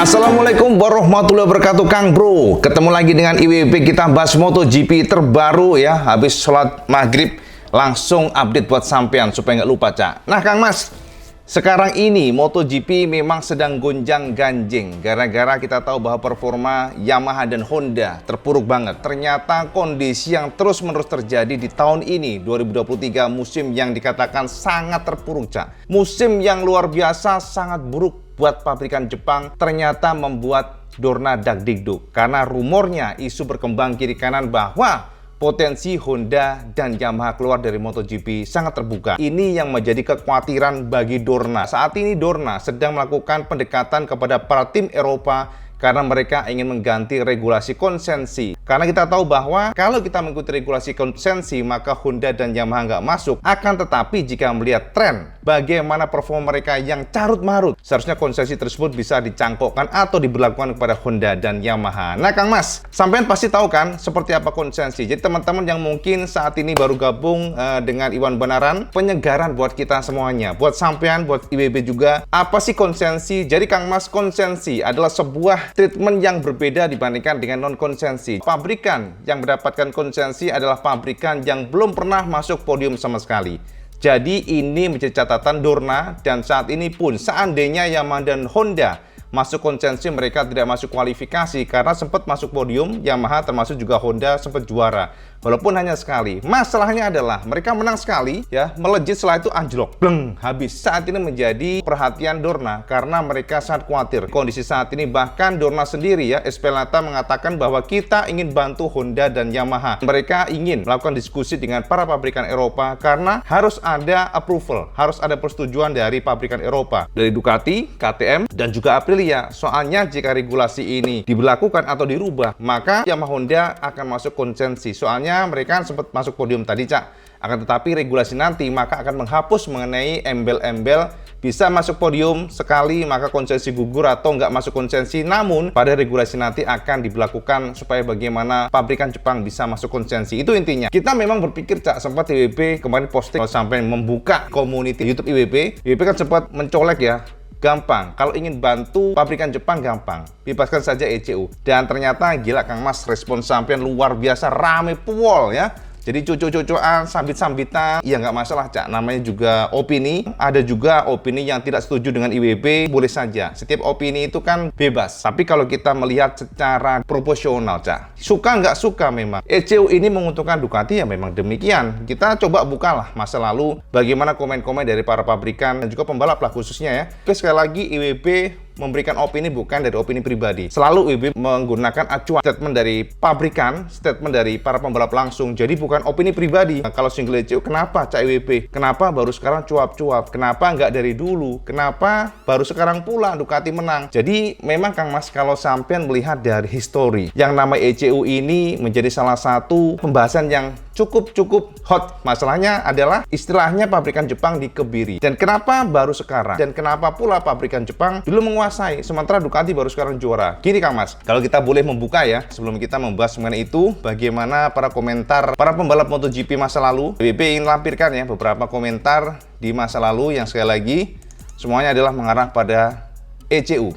Assalamualaikum warahmatullahi wabarakatuh, Kang Bro. Ketemu lagi dengan IWB, kita bahas MotoGP terbaru ya. Habis sholat maghrib langsung update buat sampean supaya nggak lupa, Cak. Nah, Kang Mas, sekarang ini MotoGP memang sedang gonjang-ganjing gara-gara kita tahu bahwa performa Yamaha dan Honda terpuruk banget. Ternyata kondisi yang terus-menerus terjadi di tahun ini 2023, musim yang dikatakan sangat terpuruk, Cak. Musim yang luar biasa, sangat buruk buat pabrikan Jepang, ternyata membuat Dorna dagdikduk karena rumornya isu berkembang kiri kanan bahwa potensi Honda dan Yamaha keluar dari MotoGP sangat terbuka. Ini yang menjadi kekhawatiran bagi Dorna. Saat ini Dorna sedang melakukan pendekatan kepada para tim Eropa karena mereka ingin mengganti regulasi konsensi. Karena kita tahu bahwa kalau kita mengikuti regulasi konsensi, maka Honda dan Yamaha nggak masuk. Akan tetapi jika melihat tren bagaimana performa mereka yang carut-marut, seharusnya konsensi tersebut bisa dicangkokkan atau diberlakukan kepada Honda dan Yamaha. Nah, Kang Mas, sampean pasti tahu kan seperti apa konsensi. Jadi teman-teman yang mungkin saat ini baru gabung dengan Iwan Benaran, penyegaran buat kita semuanya, buat sampean, buat IWB juga. Apa sih konsensi? Jadi Kang Mas, konsensi adalah sebuah treatment yang berbeda dibandingkan dengan non-konsensi. Pabrikan yang mendapatkan konsensi adalah pabrikan yang belum pernah masuk podium sama sekali. Jadi ini menjadi catatan Dorna, dan saat ini pun seandainya Yamaha dan Honda masuk konsensi, mereka tidak masuk kualifikasi karena sempat masuk podium. Yamaha termasuk juga Honda sempat juara, walaupun hanya sekali. Masalahnya adalah mereka menang sekali ya, melejit, setelah itu anjlok, bleng, habis. Saat ini menjadi perhatian Dorna karena mereka sangat khawatir kondisi saat ini. Bahkan Dorna sendiri ya, Espelata mengatakan bahwa kita ingin bantu Honda dan Yamaha. Mereka ingin melakukan diskusi dengan para pabrikan Eropa karena harus ada approval, harus ada persetujuan dari pabrikan Eropa, dari Ducati, KTM, dan juga Aprilia. Soalnya jika regulasi ini diberlakukan atau dirubah, maka Yamaha Honda akan masuk konsensi. Soalnya mereka sempat masuk podium tadi, Cak. Akan tetapi regulasi nanti maka akan menghapus mengenai embel-embel bisa masuk podium sekali maka konsensi gugur atau nggak masuk konsensi. Namun pada regulasi nanti akan diberlakukan supaya bagaimana pabrikan Jepang bisa masuk konsensi. Itu intinya. Kita memang berpikir, Cak, sempat IWB kemarin posting sampai membuka community YouTube IWB. IWB kan sempat mencolek ya. Gampang, kalau ingin bantu pabrikan Jepang gampang, bebaskan saja ECU. Dan ternyata gila Kang Mas, respon sampean luar biasa, rame pol ya. Jadi cucu-cucuan, sambit-sambitan, ya nggak masalah, Cak. Namanya juga opini. Ada juga opini yang tidak setuju dengan IWB, boleh saja. Setiap opini itu kan bebas. Tapi kalau kita melihat secara proporsional, Cak, suka nggak suka memang. ECU ini menguntungkan Ducati ya memang demikian. Kita coba bukalah masa lalu, bagaimana komen-komen dari para pabrikan dan juga pembalap lah khususnya ya. Oke, sekali lagi IWB memberikan opini bukan dari opini pribadi. Selalu IWB menggunakan acuan statement dari pabrikan, statement dari para pembalap langsung. Jadi bukan opini pribadi. Nah, kalau single ECU, kenapa Cak IWB? Kenapa baru sekarang cuap-cuap? Kenapa nggak dari dulu? Kenapa baru sekarang pula Ducati menang? Jadi memang Kang Mas, kalau sampean melihat dari histori, yang nama ECU ini menjadi salah satu pembahasan yang cukup hot. Masalahnya adalah istilahnya pabrikan Jepang dikebiri. Dan kenapa baru sekarang? Dan kenapa pula pabrikan Jepang dulu menguasai, sementara Ducati baru sekarang juara? Gini Kang Mas, kalau kita boleh membuka ya, sebelum kita membahas mengenai itu, bagaimana para komentar para pembalap MotoGP masa lalu. IWB ingin lampirkan ya beberapa komentar di masa lalu yang sekali lagi semuanya adalah mengarah pada ECU.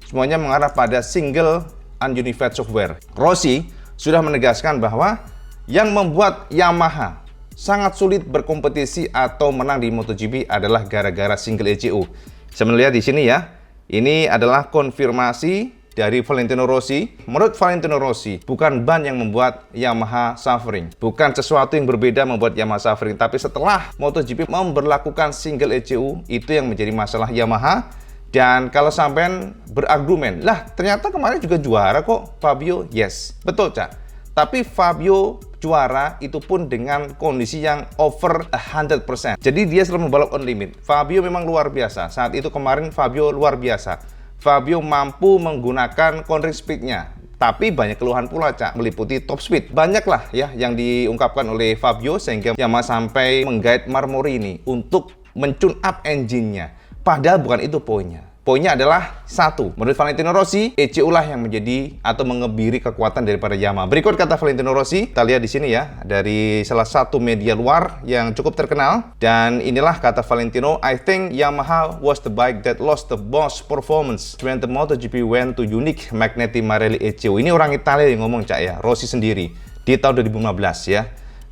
Semuanya mengarah pada single ununified software. Rossi sudah menegaskan bahwa yang membuat Yamaha sangat sulit berkompetisi atau menang di MotoGP adalah gara-gara single ECU. Saya melihat di sini ya, ini adalah konfirmasi dari Valentino Rossi. Menurut Valentino Rossi, bukan ban yang membuat Yamaha suffering. Bukan sesuatu yang berbeda membuat Yamaha suffering. Tapi setelah MotoGP memberlakukan single ECU, itu yang menjadi masalah Yamaha. Dan kalau sampean berargumen, lah ternyata kemarin juga juara kok Fabio. Yes, betul Cak. Tapi Fabio juara itu pun dengan kondisi yang over 100%. Jadi dia selalu membalap on limit. Fabio memang luar biasa. Saat itu kemarin Fabio luar biasa. Fabio mampu menggunakan cornering speed-nya. Tapi banyak keluhan pula Cak, meliputi top speed. Banyaklah ya yang diungkapkan oleh Fabio sehingga Yamaha sampai menggait Marmorini untuk men-tune up engine-nya. Padahal bukan itu poinnya. Poinnya adalah satu, menurut Valentino Rossi, ECU lah yang menjadi atau mengebiri kekuatan daripada Yamaha. Berikut kata Valentino Rossi, kita lihat di sini ya, dari salah satu media luar yang cukup terkenal. Dan inilah kata Valentino, I think Yamaha was the bike that lost the most performance when the MotoGP went to unique Magneti Marelli ECU. Ini orang Italia yang ngomong Cak ya, Rossi sendiri, di tahun 2015 ya.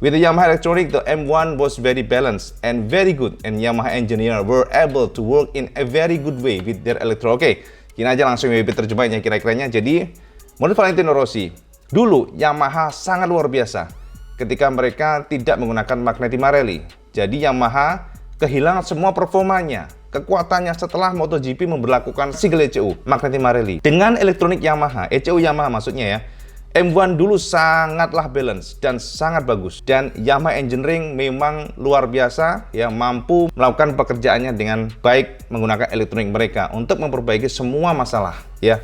With the Yamaha electronic, the M1 was very balanced and very good, and Yamaha engineer were able to work in a very good way with their electronic. Oke, gini aja langsung WB terjemahnya kira-kiranya. Jadi, menurut Valentino Rossi, dulu Yamaha sangat luar biasa ketika mereka tidak menggunakan Magneti Marelli. Jadi Yamaha kehilangan semua performanya, kekuatannya setelah MotoGP memberlakukan single ECU Magneti Marelli. Dengan elektronik Yamaha, ECU Yamaha maksudnya ya, M1 dulu sangatlah balance dan sangat bagus, dan Yamaha Engineering memang luar biasa ya, mampu melakukan pekerjaannya dengan baik menggunakan elektronik mereka untuk memperbaiki semua masalah ya.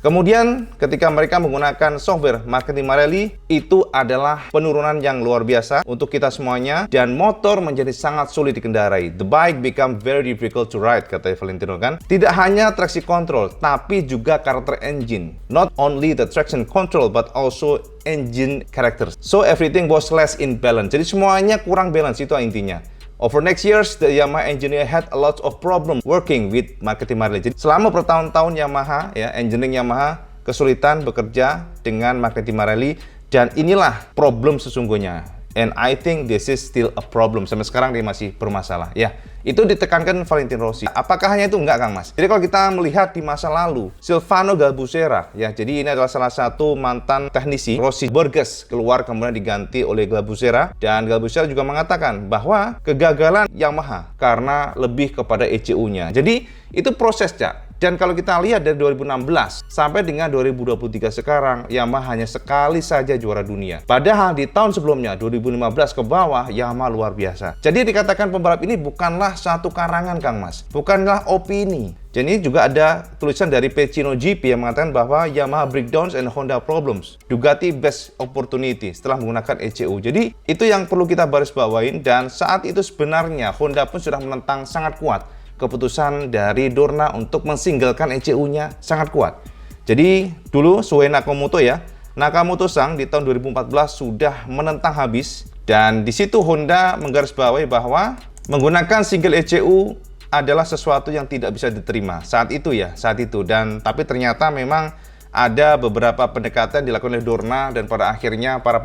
Kemudian ketika mereka menggunakan software Magneti Marelli, itu adalah penurunan yang luar biasa untuk kita semuanya, dan motor menjadi sangat sulit dikendarai. The bike become very difficult to ride, kata Valentino kan. Tidak hanya traction control, tapi juga karakter engine. Not only the traction control, but also engine characters. So everything was less in balance. Jadi semuanya kurang balance, itu intinya. Over next years, the Yamaha engineer had a lot of problem working with Magneti Marelli. Jadi selama bertahun-tahun Yamaha, ya, engineering Yamaha kesulitan bekerja dengan Magneti Marelli, dan inilah problem sesungguhnya. And I think this is still a problem. Sampai sekarang dia masih bermasalah. Ya, itu ditekankan Valentino Rossi. Apakah hanya itu? Enggak, Kang Mas. Jadi kalau kita melihat di masa lalu, Silvano Galbusera, ya, jadi ini adalah salah satu mantan teknisi Rossi Borges, keluar kemudian diganti oleh Galbusera. Dan Galbusera juga mengatakan bahwa kegagalan Yamaha karena lebih kepada ECU-nya. Jadi itu proses, Cak. Dan kalau kita lihat dari 2016 sampai dengan 2023 sekarang, Yamaha hanya sekali saja juara dunia. Padahal di tahun sebelumnya, 2015 ke bawah, Yamaha luar biasa. Jadi dikatakan pembalap ini bukanlah satu karangan, Kang Mas. Bukanlah opini. Jadi juga ada tulisan dari Pecino GP yang mengatakan bahwa Yamaha breakdowns and Honda problems. Ducati best opportunity setelah menggunakan ECU. Jadi itu yang perlu kita baris bawain, dan saat itu sebenarnya Honda pun sudah menentang sangat kuat keputusan dari Dorna untuk mensinggalkan ECU-nya, sangat kuat. Jadi dulu Shuhei Nakamoto ya, Nakamoto-sang di tahun 2014 sudah menentang habis, dan di situ Honda menggarisbawahi bahwa menggunakan single ECU adalah sesuatu yang tidak bisa diterima saat itu ya, saat itu. Dan tapi ternyata memang ada beberapa pendekatan dilakukan oleh Dorna, dan pada akhirnya para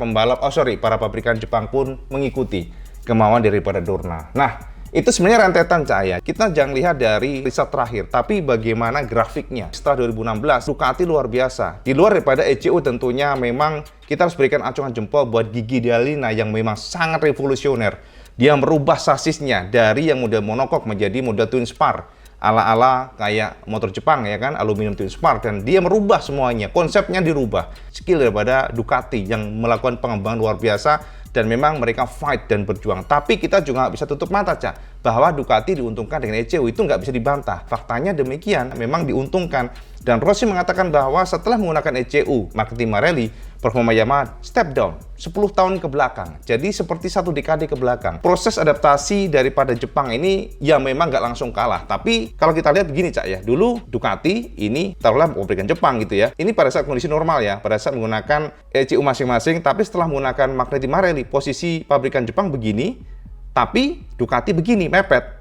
pabrikan Jepang pun mengikuti kemauan daripada Dorna. Nah, itu sebenarnya rentetan cahaya. Kita jangan lihat dari riset terakhir, tapi bagaimana grafiknya. Setelah 2016, Ducati luar biasa. Di luar daripada ECU tentunya memang kita harus berikan acungan jempol buat Gigi D'Alina yang memang sangat revolusioner. Dia merubah sasisnya dari yang model monokok menjadi model twin spar. Ala-ala kayak motor Jepang ya kan, aluminium twin spar, dan dia merubah semuanya. Konsepnya dirubah. Skill daripada Ducati yang melakukan pengembangan luar biasa. Dan memang mereka fight dan berjuang. Tapi kita juga nggak bisa tutup mata, Cak, bahwa Ducati diuntungkan dengan ECU itu nggak bisa dibantah. Faktanya demikian, memang diuntungkan. Dan Rossi mengatakan bahwa setelah menggunakan ECU Magneti Marelli, performa Yamaha step down 10 tahun ke belakang. Jadi seperti satu dekade ke belakang. Proses adaptasi daripada Jepang ini ya memang nggak langsung kalah. Tapi kalau kita lihat begini, Cak ya, dulu Ducati ini taruhlah pabrikan Jepang gitu ya. Ini pada saat kondisi normal ya, pada saat menggunakan ECU masing-masing. Tapi setelah menggunakan Magneti Marelli, posisi pabrikan Jepang begini, tapi Ducati begini, mepet.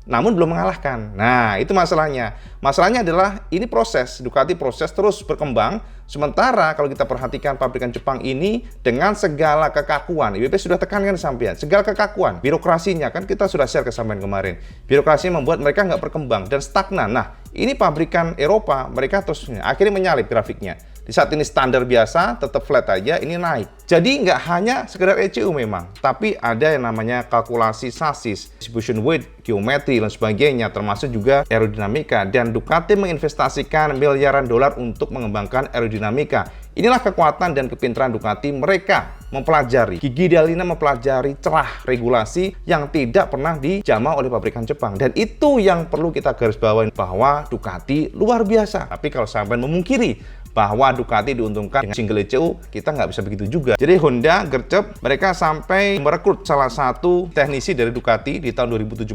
Namun belum mengalahkan. Nah, itu masalahnya. Masalahnya adalah ini proses. Ducati proses terus berkembang. Sementara kalau kita perhatikan pabrikan Jepang ini dengan segala kekakuan, IWP sudah tekankan sampean, segala kekakuan, birokrasinya kan kita sudah share ke sampean kemarin. Birokrasi membuat mereka nggak berkembang dan stagnan. Nah, Ini pabrikan Eropa, mereka terus akhirnya menyalip grafiknya. Di saat ini standar biasa, tetap flat aja, ini naik. Jadi nggak hanya sekedar ECU memang, tapi ada yang namanya kalkulasi sasis, distribution weight, geometri, dan sebagainya, termasuk juga aerodinamika. Dan Ducati menginvestasikan miliaran dolar untuk mengembangkan aerodinamika. Inilah kekuatan dan kepintaran Ducati. Mereka mempelajari, Gigi Dall'Igna mempelajari celah regulasi yang tidak pernah dijamah oleh pabrikan Jepang. Dan itu yang perlu kita garis bawahi, bahwa Ducati luar biasa. Tapi kalau sampai memungkiri bahwa Ducati diuntungkan dengan single ECU, kita nggak bisa begitu juga. Jadi Honda gercep, mereka sampai merekrut salah satu teknisi dari Ducati di tahun 2017,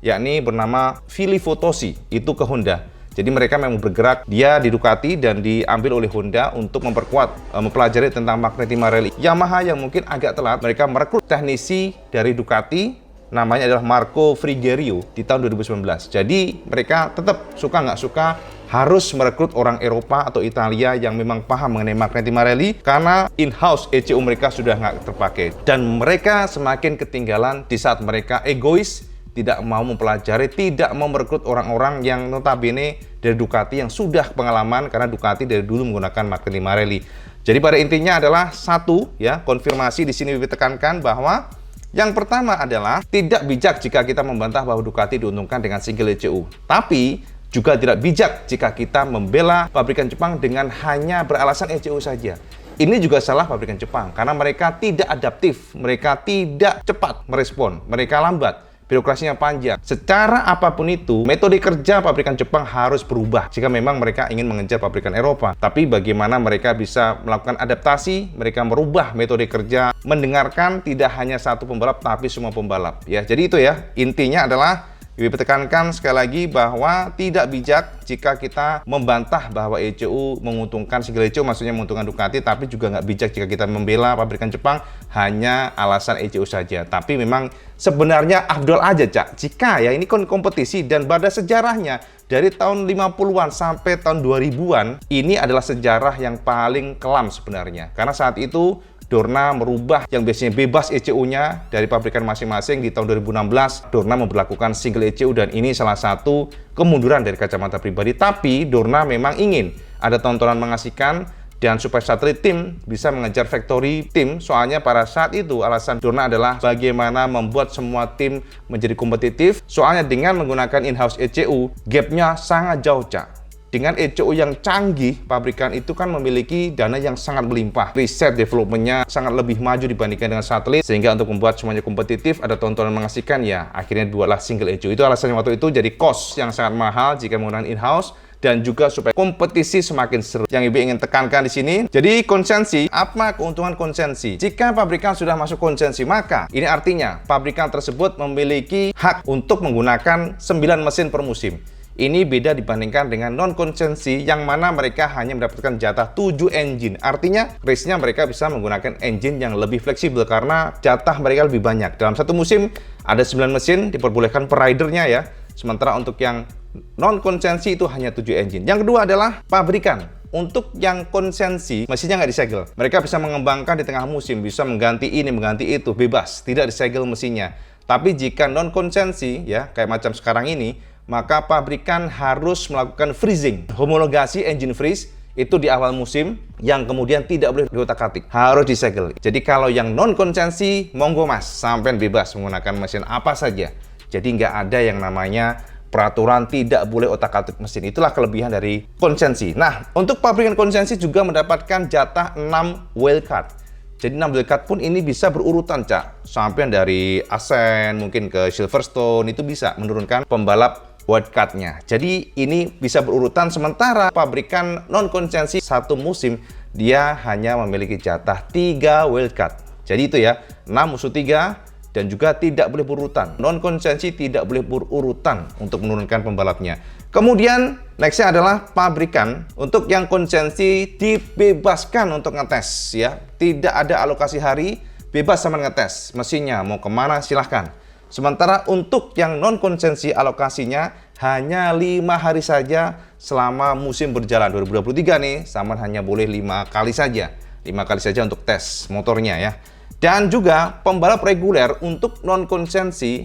yakni bernama Filippo Tosi, itu ke Honda. Jadi mereka memang bergerak, dia di Ducati dan diambil oleh Honda untuk memperkuat, mempelajari tentang Magneti Marelli. Yamaha yang mungkin agak telat, mereka merekrut teknisi dari Ducati, namanya adalah Marco Frigerio di tahun 2019. Jadi mereka tetap suka nggak suka harus merekrut orang Eropa atau Italia yang memang paham mengenai Magneti Marelli, karena in-house ECU mereka sudah nggak terpakai. Dan mereka semakin ketinggalan di saat mereka egois, tidak mau mempelajari, tidak mau merekrut orang-orang yang notabene dari Ducati yang sudah pengalaman, karena Ducati dari dulu menggunakan Magneti Marelli. Jadi pada intinya adalah satu, ya, konfirmasi di sini ditekankan bahwa yang pertama adalah tidak bijak jika kita membantah bahwa Ducati diuntungkan dengan single ECU. Tapi juga tidak bijak jika kita membela pabrikan Jepang dengan hanya beralasan ECU saja. Ini juga salah pabrikan Jepang, karena mereka tidak adaptif, mereka tidak cepat merespon, mereka lambat, birokrasinya panjang. Secara apapun itu, metode kerja pabrikan Jepang harus berubah jika memang mereka ingin mengejar pabrikan Eropa. Tapi bagaimana mereka bisa melakukan adaptasi, mereka merubah metode kerja, mendengarkan tidak hanya satu pembalap, tapi semua pembalap. Ya, jadi itu ya, intinya adalah IWB tekankan sekali lagi bahwa tidak bijak jika kita membantah bahwa ECU menguntungkan, single ECU maksudnya menguntungkan Ducati, tapi juga nggak bijak jika kita membela pabrikan Jepang hanya alasan ECU saja. Tapi memang sebenarnya afdol aja, Cak, jika ya ini kompetisi, dan pada sejarahnya dari tahun 50-an sampai tahun 2000-an, ini adalah sejarah yang paling kelam sebenarnya. Karena saat itu Dorna merubah yang biasanya bebas ECU-nya dari pabrikan masing-masing. Di tahun 2016, Dorna memberlakukan single ECU, dan ini salah satu kemunduran dari kacamata pribadi. Tapi Dorna memang ingin ada tontonan mengasihkan, dan supaya satelit tim bisa mengejar factory tim. Soalnya pada saat itu alasan Dorna adalah bagaimana membuat semua tim menjadi kompetitif. Soalnya dengan menggunakan in-house ECU, gapnya sangat jauh, Cak. Dengan ECU yang canggih, pabrikan itu kan memiliki dana yang sangat melimpah. Riset developmentnya sangat lebih maju dibandingkan dengan satelit, sehingga untuk membuat semuanya kompetitif, ada tontonan mengasihkan, ya akhirnya dibuatlah single ECU. Itu alasannya waktu itu, jadi cost yang sangat mahal jika menggunakan in-house, dan juga supaya kompetisi semakin seru. Yang Ibu ingin tekankan di sini, jadi konsensi, apa keuntungan konsensi? Jika pabrikan sudah masuk konsensi, maka ini artinya pabrikan tersebut memiliki hak untuk menggunakan 9 mesin per musim. Ini beda dibandingkan dengan non-konsensi yang mana mereka hanya mendapatkan jatah 7 engine. Artinya, race-nya mereka bisa menggunakan engine yang lebih fleksibel karena jatah mereka lebih banyak. Dalam satu musim, ada 9 mesin diperbolehkan per ridernya ya. Sementara untuk yang non-konsensi itu hanya 7 engine. Yang kedua adalah pabrikan. Untuk yang konsensi, mesinnya nggak disegel. Mereka bisa mengembangkan di tengah musim, bisa mengganti ini, mengganti itu, bebas. Tidak disegel mesinnya. Tapi jika non-konsensi, ya kayak macam sekarang ini, maka pabrikan harus melakukan freezing, homologasi engine freeze itu di awal musim, yang kemudian tidak boleh diotak-atik, harus disegel. Jadi kalau yang non konsensi, monggo mas, sampai bebas menggunakan mesin apa saja. Jadi nggak ada yang namanya peraturan tidak boleh otak-atik mesin. Itulah kelebihan dari konsensi. Nah, untuk pabrikan konsensi juga mendapatkan jatah 6 wildcard. Jadi 6 wildcard pun ini bisa berurutan, Cak. Sampai dari Asen, mungkin ke Silverstone, itu bisa menurunkan pembalap wildcard-nya. Jadi ini bisa berurutan, sementara pabrikan non-konsensi satu musim dia hanya memiliki jatah 3 wildcard. Jadi itu ya, 6 musuh 3, dan juga tidak boleh berurutan. Non-konsensi tidak boleh berurutan untuk menurunkan pembalapnya. Kemudian nextnya adalah pabrikan. Untuk yang konsensi dibebaskan untuk ngetes ya. Tidak ada alokasi hari, bebas sama ngetes. Mesinnya mau kemana silahkan. Sementara untuk yang non-konsensi alokasinya hanya 5 hari saja selama musim berjalan. 2023 nih, sama hanya boleh 5 kali saja. 5 kali saja untuk tes motornya ya. Dan juga pembalap reguler untuk non-konsensi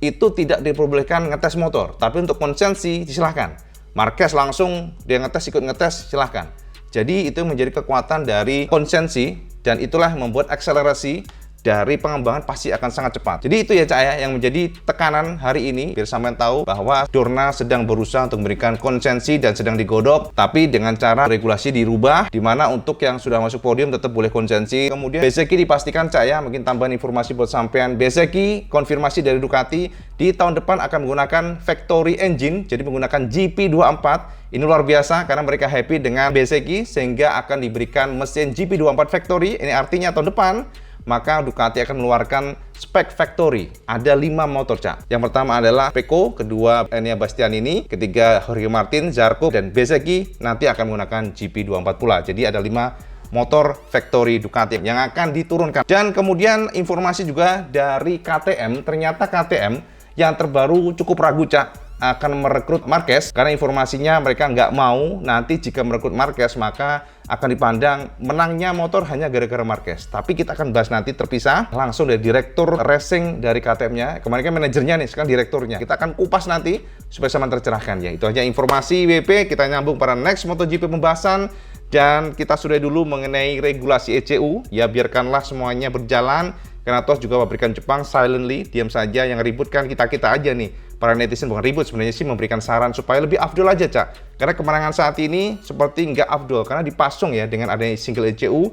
itu tidak diperbolehkan ngetes motor. Tapi untuk konsensi disilahkan. Marquez langsung dia ngetes, ikut ngetes, silahkan. Jadi itu menjadi kekuatan dari konsensi, dan itulah yang membuat akselerasi dari pengembangan pasti akan sangat cepat. Jadi itu ya Cak ya, yang menjadi tekanan hari ini, biar sampean tahu bahwa Dorna sedang berusaha untuk memberikan konsensi dan sedang digodok, tapi dengan cara regulasi dirubah, di mana untuk yang sudah masuk podium tetap boleh konsensi. Kemudian Bezzecchi dipastikan Cak ya, mungkin tambahan informasi buat sampean, Bezzecchi konfirmasi dari Ducati di tahun depan akan menggunakan factory engine, jadi menggunakan GP24. Ini luar biasa karena mereka happy dengan Bezzecchi sehingga akan diberikan mesin GP24 factory. Ini artinya tahun depan maka Ducati akan mengeluarkan spek factory. Ada 5 motor Cak. Yang pertama adalah Pecco, kedua Enea Bastianini, ketiga Jorge Martin, Zarco, dan Bezzecchi nanti akan menggunakan GP24 pula. Jadi ada 5 motor factory Ducati yang akan diturunkan. Dan kemudian informasi juga dari KTM, ternyata KTM yang terbaru cukup ragu Cak akan merekrut Marquez, karena informasinya mereka nggak mau nanti jika merekrut Marquez maka akan dipandang menangnya motor hanya gara-gara Marquez. Tapi kita akan bahas nanti terpisah langsung dari direktur racing dari KTM-nya. Kemarin kan manajernya nih, sekarang direkturnya. Kita akan kupas nanti supaya sama tercerahkan ya. Itu aja informasi WP, kita nyambung pada next MotoGP pembahasan. Dan kita sudah dulu mengenai regulasi ECU, ya biarkanlah semuanya berjalan. Karena toh juga pabrikan Jepang silently, diam saja, yang ribut kan kita-kita aja nih. Para netizen bukan ribut, sebenarnya sih memberikan saran supaya lebih afdol aja Cak. Karena kemenangan saat ini seperti nggak afdol, karena dipasung ya dengan adanya single ECU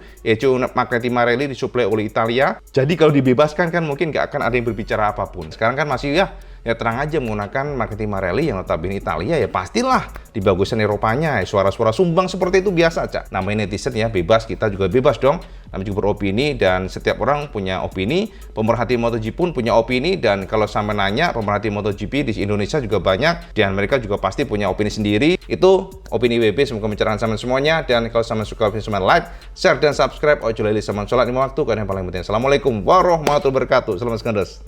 Magneti Marelli disuplai oleh Italia. Jadi kalau dibebaskan kan mungkin nggak akan ada yang berbicara apapun. Sekarang kan masih ya terang aja menggunakan Magneti Marelli yang notabene Italia, ya pastilah di bagusan Eropanya, suara-suara sumbang seperti itu biasa Cak. Namanya netizen ya, bebas, kita juga bebas dong. Namanya juga beropini, dan setiap orang punya opini. Pemerhati MotoGP pun punya opini, dan kalau sampai nanya pemerhati MotoGP di Indonesia juga banyak, dan mereka juga pasti punya opini sendiri. Itu opini WP, semoga mencerahkan sama semuanya. Dan kalau sama suka video sama like, share, dan subscribe. Ojo lali sama sholat 5 waktu, karena yang paling penting. Assalamualaikum warahmatullahi wabarakatuh. Selamat sekalian.